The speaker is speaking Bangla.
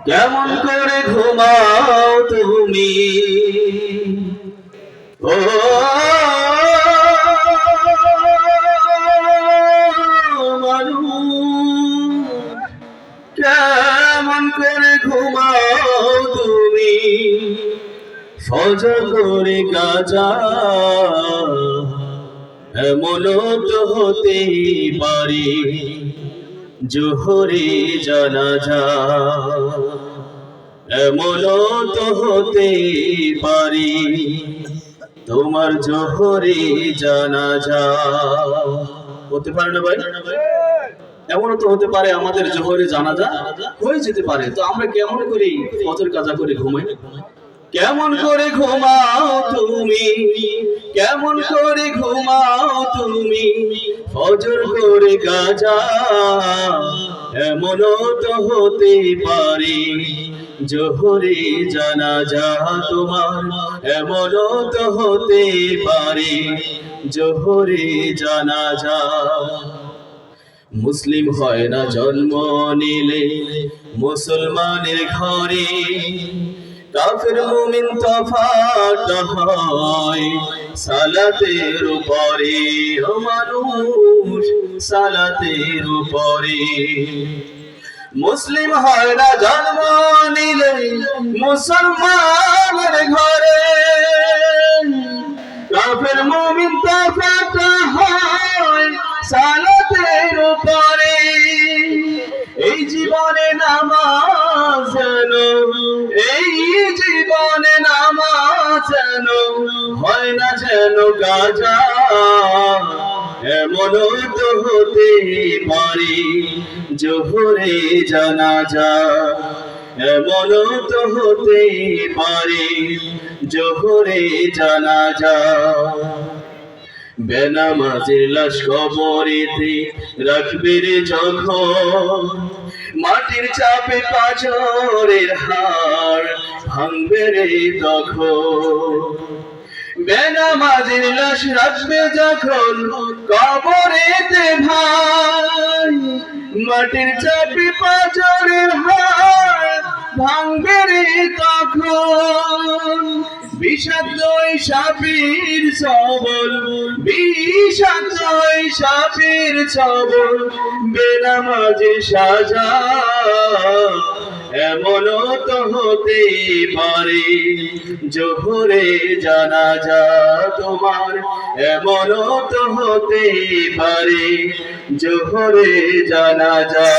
কেমন করে ঘুমাও তুমি ও মানুষ, কেমন করে ঘুমাও তুমি ফজর করে কাজা, এমনও তো হতে পারে জোহরে জানাজা, এমনও তো হতে পারে তোমার জোহরে জানাজা। হতে পারে না ভাই? এমনও তো হতে পারে আমাদের জোহরে জানাজা হয়ে যেতে পারে। তো আমরা কেমন করে ফজর কাজা করে ঘুমাই? কেমন করে ঘুমাও তুমি, কেমন করে ঘুমাও তুমি ফজর করে কাজা, এমনও তো হতে পারে জোহরে জানাজা তোমার, এমনও তো হতে পারে জোহরে জানাজা। মুসলিম হয় না জন্ম নিলে মুসলমানের ঘরে, কাফের মুমিন তফাৎ হয় সালাতের উপরে, ও মানুষ সালাতের উপরে। মুসলিম হয় না জন্ম নিলে মুসলমানের ঘরে, কাফের মুমিন তফাৎ হয় সালাতের উপরে। এই জীবনে নামাজ যেন, এই জীবনে নামাজ যেন হয় না যেন কাজা, এমনও তো হতে পারে জোহরে জানাজা, এমনও তো হতে পারে জোহরে জানাজা। বেনামাজের লাশ কবরেতে রাখবে রে যখন, মাটির চাপে পাঁজরের হাড় ভাঙবে রে তখন। বেনামাজের লাশ রাখবে যখন কবরেতে ভাই, মাটির চাপে পাঁজরের হাড় ভাঙবে রে তখন। বিষাক্ত সাপের ছবল, বিষাক্ত সাপের ছবল বেনামাজে সাজা, এমনও তো হতে পারে জোহরে জানাজা তোমার, এমনও তো হতে পারে জোহরে জানাজা।